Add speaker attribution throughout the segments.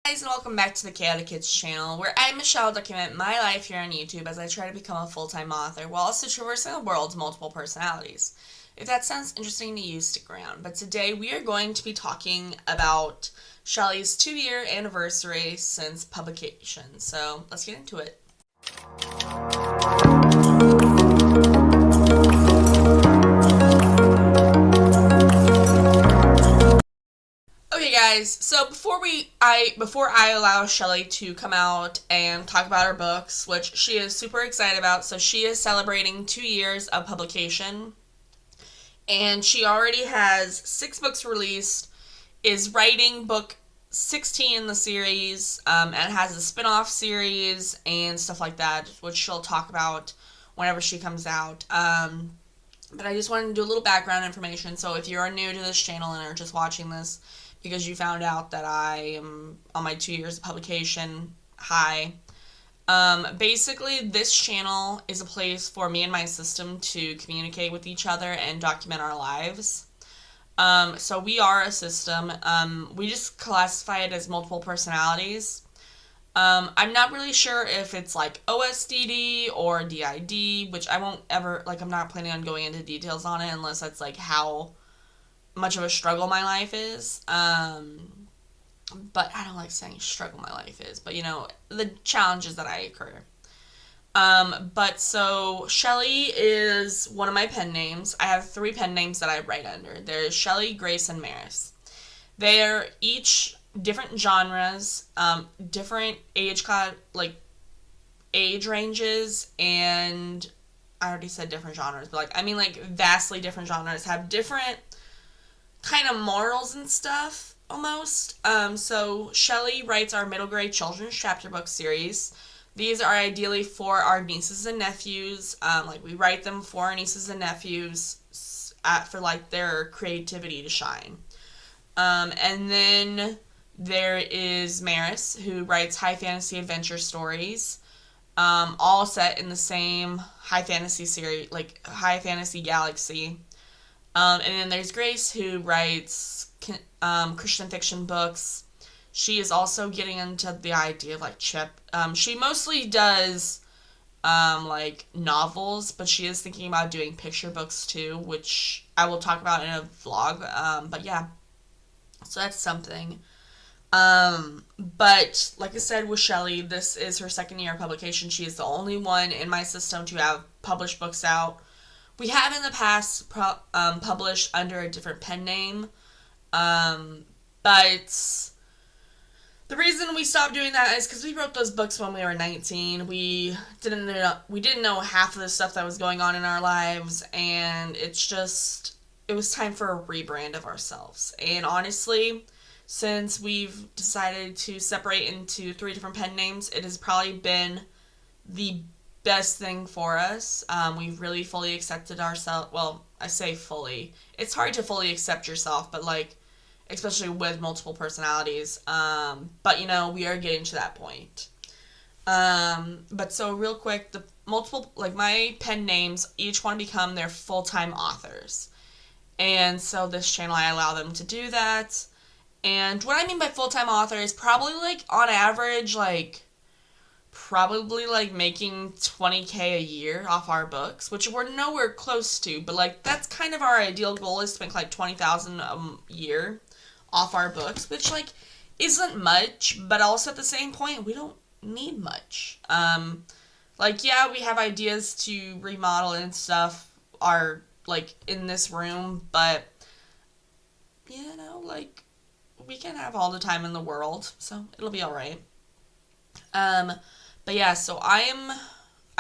Speaker 1: Guys, and welcome back to the Shelly Kitz channel, where I, Michelle, document my life here on YouTube as I try to become a full-time author while also traversing the world's multiple personalities. If that sounds interesting to you, stick around. But today we are going to be talking about Shelly's 2-year anniversary since publication. So let's get into it. Okay, guys. So before I allow Shelly to come out and talk about her books, which she is super excited about, so she is celebrating 2 years of publication, and she already has 6 books released. Is writing book 16 in the series, and has a spin-off series and stuff like that, which she'll talk about whenever she comes out. But I just wanted to do a little background information. So if you are new to this channel and are just watching this because you found out that I am on my 2 years of publication high, basically this channel is a place for me and my system to communicate with each other and document our lives. So we are a system. We just classify it as multiple personalities. I'm not really sure if it's like OSDD or DID, which I won't ever, like, I'm not planning on going into details on it unless that's like how much of a struggle my life is. But I don't like saying struggle my life is, but the challenges that I occur. But so Shelly is one of my pen names. I have 3 pen names that I write under. There's Shelly, Grace, and Maris. They're each different genres, different age ranges, and I already said different genres, but vastly different genres, have different kind of morals and stuff almost. So Shelly writes our middle grade children's chapter book series. These are ideally for our nieces and nephews. We write them for our nieces and nephews for their creativity to shine. And then there is Maris, who writes high fantasy adventure stories, all set in the same high fantasy series, like high fantasy galaxy. And then there's Grace, who writes Christian fiction books. She is also getting into the idea of chip. She mostly does novels, but she is thinking about doing picture books too, which I will talk about in a vlog. But yeah, so that's something. But like I said with Shelly, this is her 2nd year of publication. She is the only one in my system to have published books out. We have in the past published under a different pen name, but the reason we stopped doing that is because we wrote those books when we were 19. We didn't know half of the stuff that was going on in our lives, and it was time for a rebrand of ourselves. And honestly, since we've decided to separate into 3 different pen names, it has probably been the best thing for us. We've really fully accepted ourselves. Well, I say fully. It's hard to fully accept yourself, but especially with multiple personalities. But we are getting to that point. But so real quick, the multiple, my pen names, each want to become their full-time authors. And so this channel, I allow them to do that. And what I mean by full-time author is probably on average making $20K a year off our books, which we're nowhere close to, but that's kind of our ideal goal, is to make $20,000 a year off our books, which isn't much, but also at the same point we don't need much. Yeah, we have ideas to remodel and stuff are in this room, but we can have all the time in the world, so it'll be all right. But yeah, so I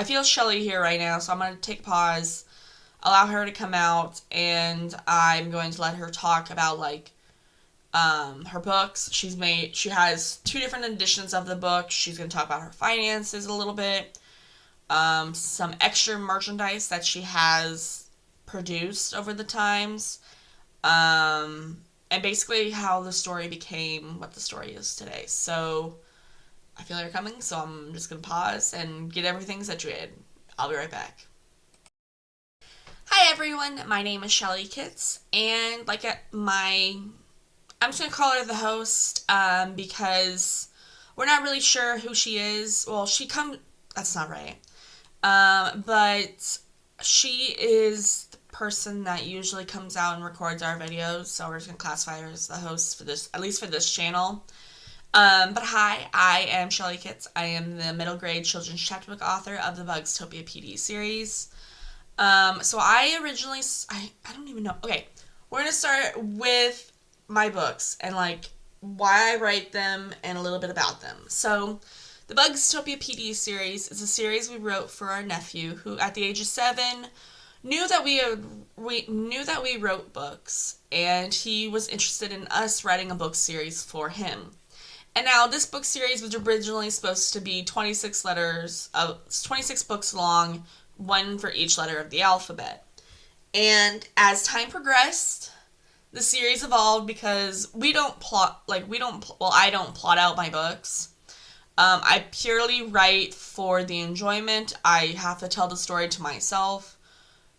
Speaker 1: feel Shelly here right now, so I'm going to take a pause, allow her to come out, and I'm going to let her talk about her books. She has 2 different editions of the book. She's going to talk about her finances a little bit, some extra merchandise that she has produced over the times, and basically how the story became what the story is today. So I feel her coming, so I'm just going to pause and get everything situated. I'll be right back. Hi everyone, my name is Shelly Kitz, and I'm just going to call her the host, because We're not really sure who she is. Well, that's not right. But she is the person that usually comes out and records our videos, so we're just going to classify her as the host for this, at least for this channel. But hi, I am Shelly Kitz. I am the middle grade children's chapter book author of the Bugztopia PD Series. So I originally, I don't even know. Okay, we're going to start with my books and like why I write them and a little bit about them. So the Bugztopia PD Series is a series we wrote for our nephew, who at the age of 7 knew that we wrote books, and he was interested in us writing a book series for him. And now this book series was originally supposed to be 26 books long, one for each letter of the alphabet. And as time progressed, the series evolved because I don't plot out my books. I purely write for the enjoyment. I have to tell the story to myself,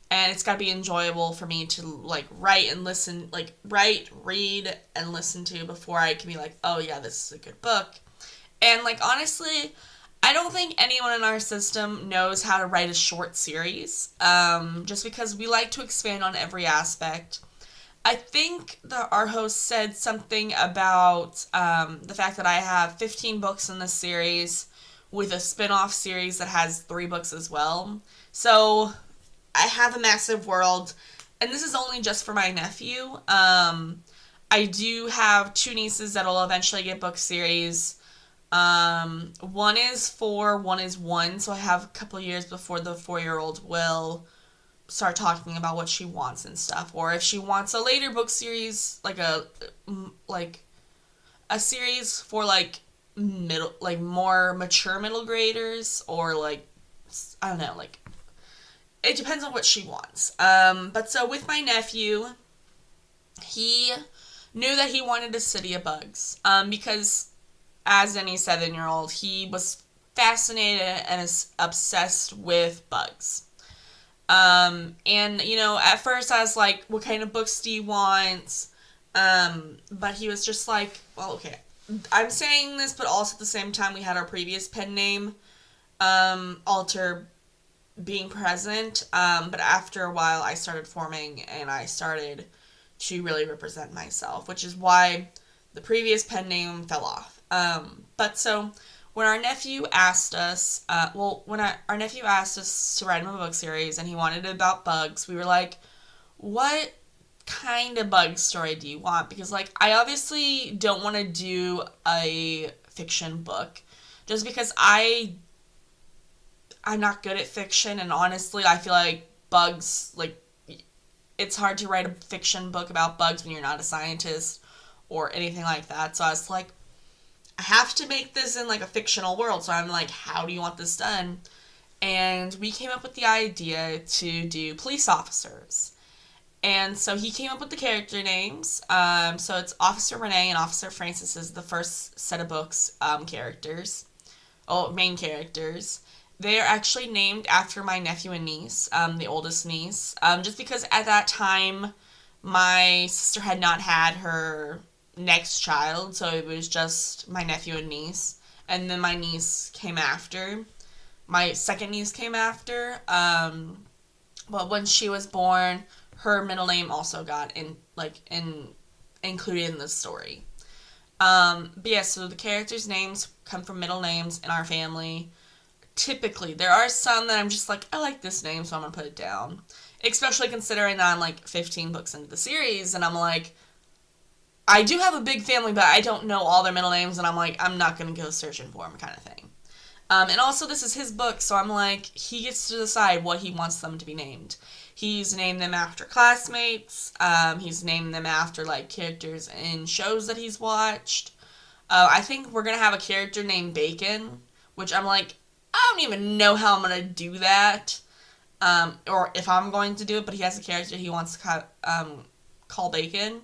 Speaker 1: and it's got to be enjoyable for me to write, read, and listen to before I can be like, oh yeah, this is a good book. And honestly, I don't think anyone in our system knows how to write a short series, just because we like to expand on every aspect. I think our host said something about the fact that I have 15 books in this series with a spin-off series that has 3 books as well. So I have a massive world, and this is only just for my nephew. I do have 2 nieces that will eventually get book series. One is 4, one is 1, so I have a couple years before the 4-year-old will start talking about what she wants and stuff, or if she wants a later book series, like a series for more mature middle graders, or I don't know, it depends on what she wants. But so with my nephew, he knew that he wanted a city of bugs, because as any 7-year-old, he was fascinated and is obsessed with bugs. And, at first I was like, what kind of books do you want? But he was just like, well, okay, I'm saying this, but also at the same time we had our previous pen name, alter being present. But after a while I started forming and I started to really represent myself, which is why the previous pen name fell off. But so when our nephew asked us, our nephew asked us to write him a book series, and he wanted it about bugs, we were like, what kind of bug story do you want? Because, I obviously don't want to do a fiction book, just because I'm not good at fiction, and honestly, I feel like bugs, it's hard to write a fiction book about bugs when you're not a scientist or anything like that, so I was like, I have to make this in a fictional world. So I'm like, how do you want this done? And we came up with the idea to do police officers. And so he came up with the character names. So it's Officer Renee and Officer Francis is the first set of books main characters. They are actually named after my nephew and niece, the oldest niece. Just because at that time, my sister had not had her next child, so it was just my nephew and niece, and then my niece came after. My second niece came after, but when she was born, her middle name also got included in the story. But yeah, so the characters' names come from middle names in our family. Typically, there are some that I'm just like, I like this name, so I'm gonna put it down. Especially considering that I'm 15 books into the series, and I'm like, I do have a big family, but I don't know all their middle names, and I'm like, I'm not going to go searching for them kind of thing. And also, this is his book, so I'm like, he gets to decide what he wants them to be named. He's named them after classmates. He's named them after, characters in shows that he's watched. I think we're going to have a character named Bacon, which I'm like, I don't even know how I'm going to do that, or if I'm going to do it, but he has a character he wants to call Bacon.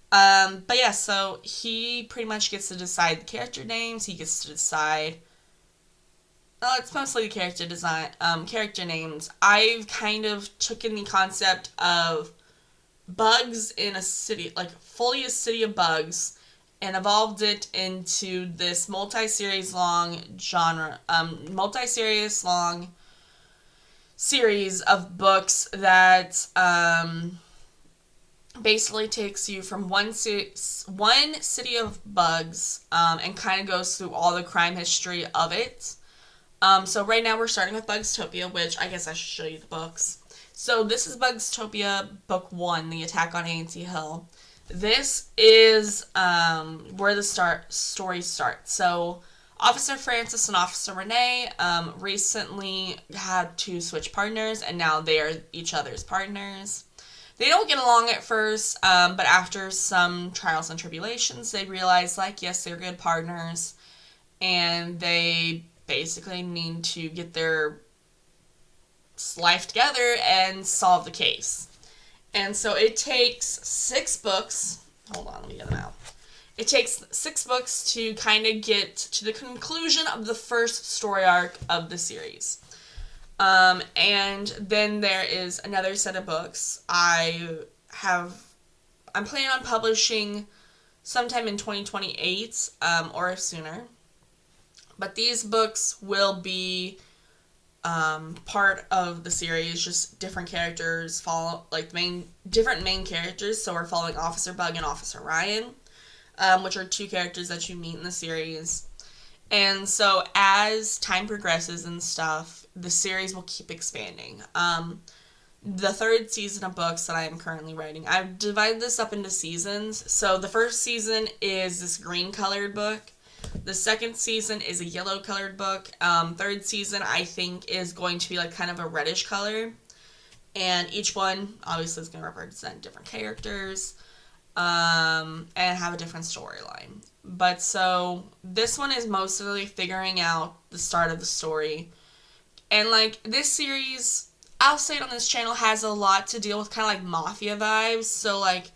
Speaker 1: But yeah, so he pretty much gets to decide the character names. He gets to decide. Well, it's mostly the character names. I've kind of taken the concept of bugs in a city, fully a city of bugs, and evolved it into this multi-series long series of books that basically takes you from one city of bugs, and kind of goes through all the crime history of it. So right now we're starting with Bugztopia, which I guess I should show you the books. So this is Bugztopia Book 1, The Attack on A&T Hill. This is where the story starts. So Officer Francis and Officer Renee recently had to switch partners, and now they are each other's partners. They don't get along at first, but after some trials and tribulations, they realize, like, yes, they're good partners, and they basically need to get their life together and solve the case. And so it takes 6 books. Hold on, let me get them out. It takes 6 books to kind of get to the conclusion of the first story arc of the series. And then there is another set of books. I'm planning on publishing sometime in 2028, or sooner. But these books will be part of the series, just different characters, different main characters. So we're following Officer Bug and Officer Ryan, which are 2 characters that you meet in the series. And so as time progresses and stuff, the series will keep expanding. The 3rd season of books that I am currently writing, I've divided this up into seasons. So the first season is this green colored book. The 2nd season is a yellow colored book. 3rd season, I think, is going to be like kind of a reddish color. And each one obviously is going to represent different characters, and have a different storyline. But so this one is mostly figuring out the start of the story. And like this series, I'll say it on this channel, has a lot to deal with kind of like mafia vibes. So like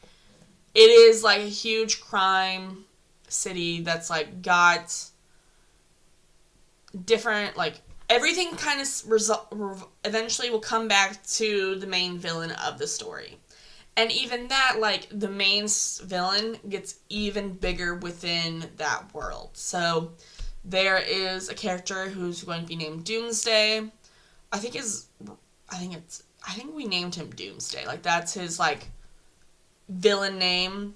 Speaker 1: it is like a huge crime city that's like got different, like everything kind of eventually will come back to the main villain of the story. And even that, like, the main villain gets even bigger within that world. So there is a character who's going to be named Doomsday. I think we named him Doomsday. Like, that's his, like, villain name.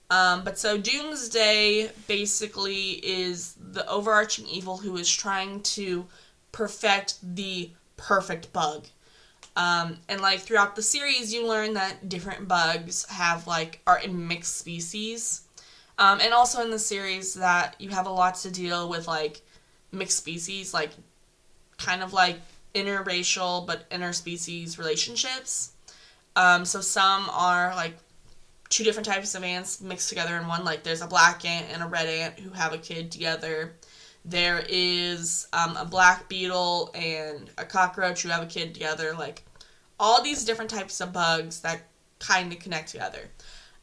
Speaker 1: But so Doomsday basically is the overarching evil who is trying to perfect the perfect bug. And like throughout the series, you learn that different bugs are in mixed species. And also in the series that you have a lot to deal with like mixed species, like kind of like interracial but interspecies relationships. So some are like 2 different types of ants mixed together in one. Like there's a black ant and a red ant who have a kid together. There is a black beetle and a cockroach who have a kid together. Like all these different types of bugs that kind of connect together.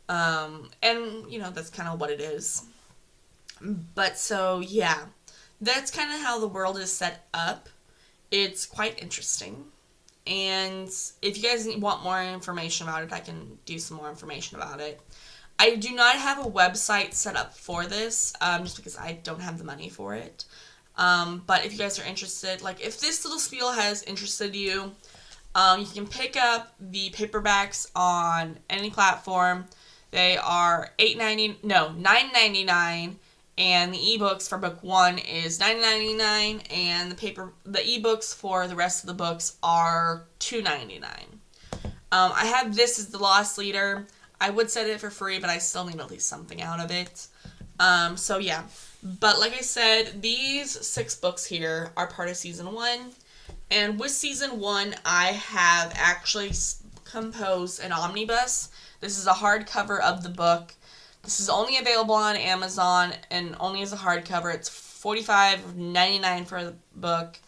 Speaker 1: And, you know, that's kind of what it is. But so, yeah, that's kind of how the world is set up. It's quite interesting. And if you guys want more information about it, I can do some more information about it. I do not have a website set up for this, just because I don't have the money for it. But if you guys are interested, like if this little spiel has interested you, you can pick up the paperbacks on any platform. They are $9.99, and the ebooks for book 1 is $9.99, and the ebooks for the rest of the books are $2.99. I have This Is the Lost Leader. I would set it for free, but I still need at least something out of it. So yeah. But like I said, these 6 books here are part of season 1. And with season 1, I have actually composed an omnibus. This is a hardcover of the book. This is only available on Amazon and only as a hardcover. It's $45.99 for the book.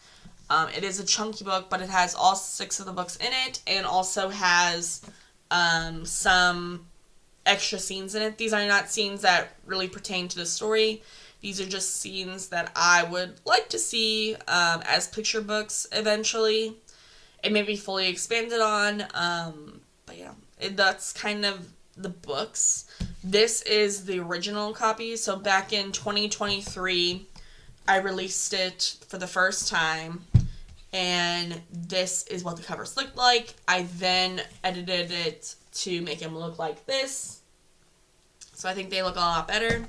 Speaker 1: It is a chunky book, but it has all 6 of the books in it and also has some extra scenes in it. These are not scenes that really pertain to the story. These are just scenes that I would like to see as picture books eventually. It may be fully expanded on. But yeah, that's kind of the books. This is the original copy. So back in 2023, I released it for the first time. And this is what the covers look like. I then edited it to make them look like this. So I think they look a lot better.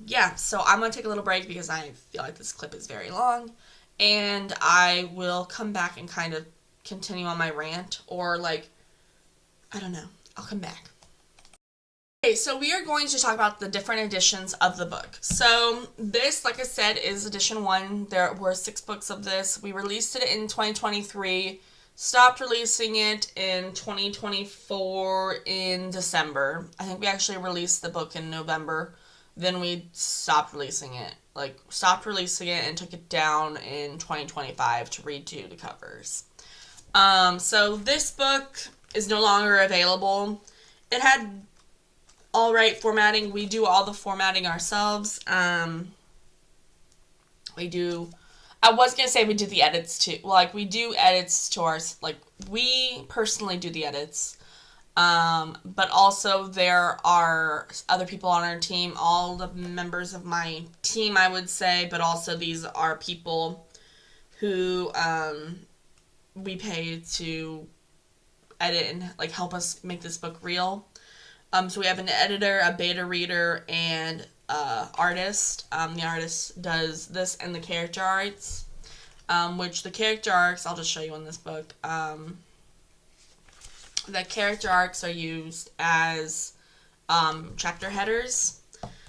Speaker 1: Yeah, so I'm going to take a little break because I feel like this clip is very long. And I will come back and kind of continue on my rant. Or like, I don't know. I'll come back. Okay, so we are going to talk about the different editions of the book. So this, like I said, is edition 1. There were 6 books of this. We released it in 2023, stopped releasing it in 2024 in December. I think we actually released the book in November. Then we stopped releasing it. Stopped releasing it and took it down in 2025 to redo the covers. So this book is no longer available. It had alright formatting. We do all the formatting ourselves. We do, I was going to say we do the edits too. We do edits to our, we personally do the edits. But also there are other people on our team, all the members of my team, I would say, but also these are people who, we pay to edit and, help us make this book real. So we have an editor, a beta reader, and artist. The artist does this and the character arts, which the character arcs, I'll just show you in this book. The character arcs are used as chapter headers.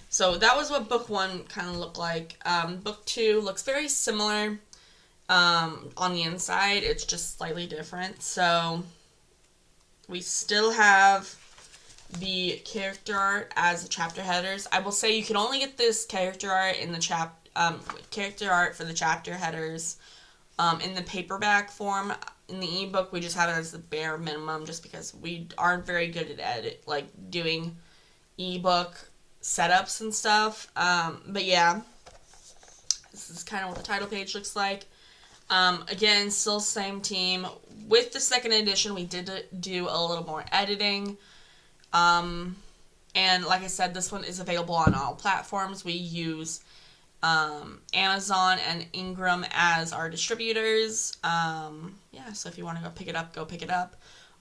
Speaker 1: So that was what book 1 kind of looked like. Book 2 looks very similar on the inside. It's just slightly different. So we still have the character art as the chapter headers. I will say you can only get this character art in the character art for the chapter headers in the paperback form. In the ebook, we just have it as the bare minimum, just because we aren't very good at doing ebook setups and stuff. But yeah, this is kind of what the title page looks like. Again, still same team. With the second edition, we did do a little more editing. And like I said, this one is available on all platforms. We use Amazon and Ingram as our distributors. Yeah, so if you want to go pick it up.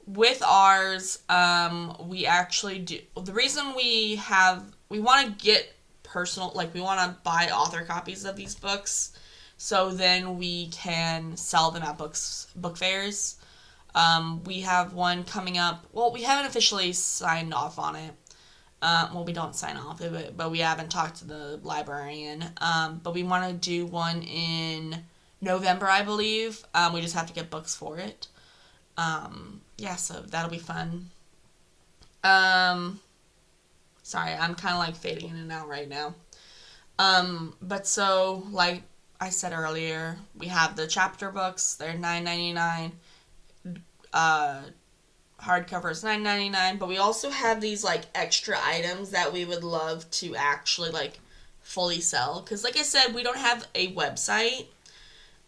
Speaker 1: With ours, we actually do, the reason we want to get personal, we want to buy author copies of these books, so then we can sell them at book fairs. We have one coming up. Well, we haven't officially signed off on it. We don't sign off of it, but we haven't talked to the librarian. But we want to do one in November, I believe. We just have to get books for it. Yeah, so that'll be fun. Sorry, I'm kind of fading in and out right now. But so, like I said earlier, we have the chapter books. They're $9.99. Hardcover is $9.99, but we also have these extra items that we would love to actually fully sell, because like I said, we don't have a website,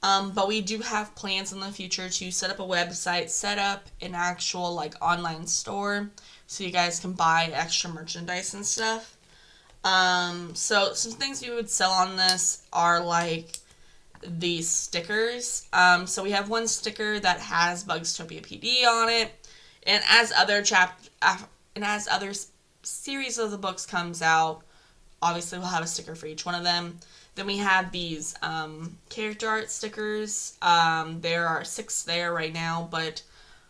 Speaker 1: but we do have plans in the future to set up a website, set up an actual online store, so you guys can buy extra merchandise and stuff. So some things we would sell on this are these stickers. So we have one sticker that has Bugztopia PD on it, and as other series of the books comes out, obviously we'll have a sticker for each one of them. Then we have these character art stickers. There are 6 there right now, but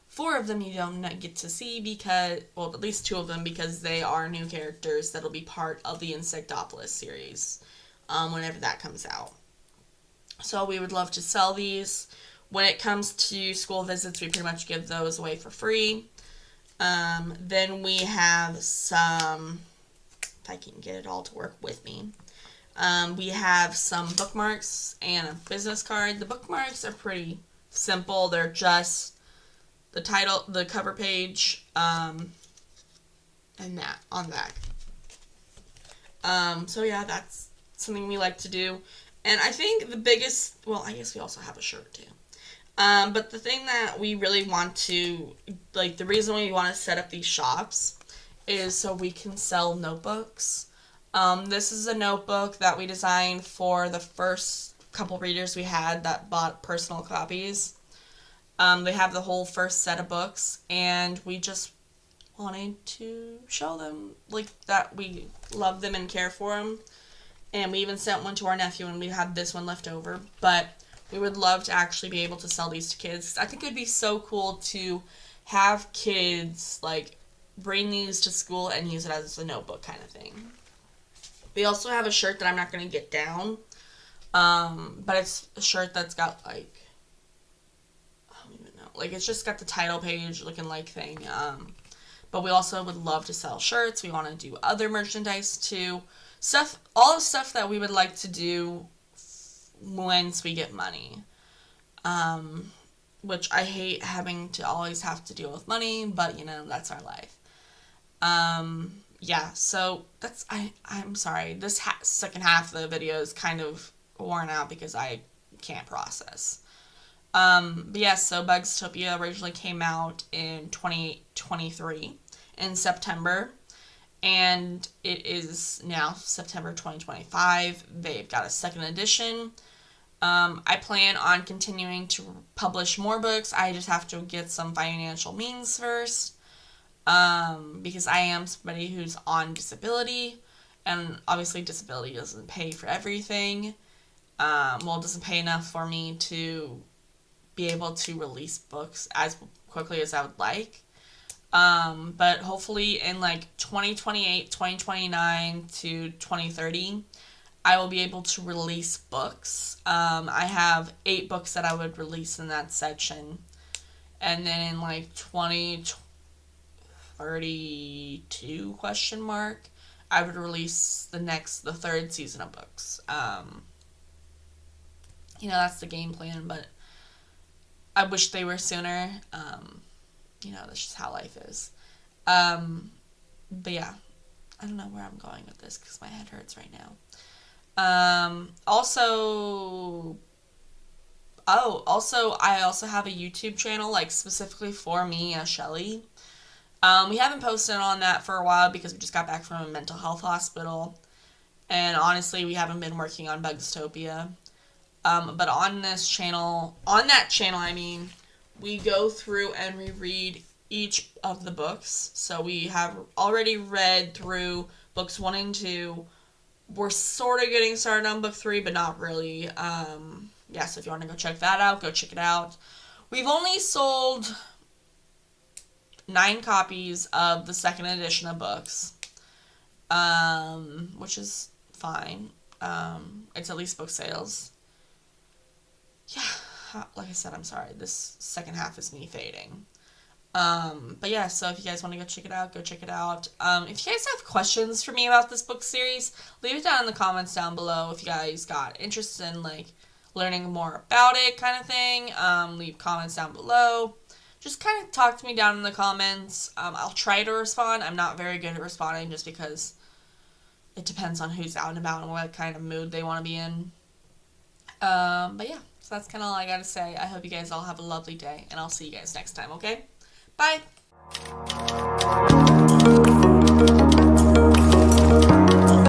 Speaker 1: 4 of them you don't get to see because, well, at least 2 of them, because they are new characters that'll be part of the Insectopolis series whenever that comes out. So we would love to sell these. When it comes to school visits, we pretty much give those away for free. Then we have some, if I can get it all to work with me, we have some bookmarks and a business card. The bookmarks are pretty simple. They're just the title, the cover page, and that on the back. So yeah, that's something we like to do. And I think the biggest, well, I guess we also have a shirt too. But the thing that we really want to, the reason we want to set up these shops is so we can sell notebooks. This is a notebook that we designed for the first couple readers we had that bought personal copies. They have the whole first set of books, and we just wanted to show them like that we love them and care for them. And we even sent one to our nephew, and we had this one left over. But we would love to actually be able to sell these to kids. I think it would be so cool to have kids like bring these to school and use it as a notebook kind of thing. We also have a shirt that I'm not going to get down, but it's a shirt that's got like, I don't even know, like it's just got the title page looking like thing. But we also would love to sell shirts. We want to do other merchandise too. Stuff, all the stuff that we would like to do once we get money. Which I hate having to always have to deal with money, but you know, that's our life. Yeah, so that's, I'm sorry, this second half of the video is kind of worn out because I can't process. But yeah, so Bugztopia originally came out in 2023 in September, and it is now September 2025. They've got a second edition. I plan on continuing to publish more books. I just have to get some financial means first. Because I am somebody who's on disability, and obviously disability doesn't pay for everything. Well, it doesn't pay enough for me to be able to release books as quickly as I would like. But hopefully in like 2028, 2029 to 2030, I will be able to release books. I have 8 books that I would release in that section. And then in like 2032 question mark, I would release the third season of books. You know, that's the game plan, but I wish they were sooner. You know, that's just how life is. But yeah, I don't know where I'm going with this because my head hurts right now. Also, I also have a YouTube channel, like, specifically for me as Shelly. We haven't posted on that for a while because we just got back from a mental health hospital. And honestly, we haven't been working on Bugztopia. But on that channel, I mean, we go through and we read each of the books. So we have already read through books 1 and 2. We're sort of getting started on book 3, but not really. Yeah, so if you want to go check that out, go check it out. We've only sold 9 copies of the second edition of books, which is fine. It's at least book sales. Yeah, like I said, I'm sorry. This second half is me fading. But yeah, so if you guys want to go check it out, go check it out. If you guys have questions for me about this book series, leave it down in the comments down below. If you guys got interested in, like, learning more about it kind of thing, leave comments down below. Just kind of talk to me down in the comments. I'll try to respond. I'm not very good at responding just because it depends on who's out and about and what kind of mood they want to be in. But yeah, so that's kind of all I gotta say. I hope you guys all have a lovely day, and I'll see you guys next time, okay? Bye!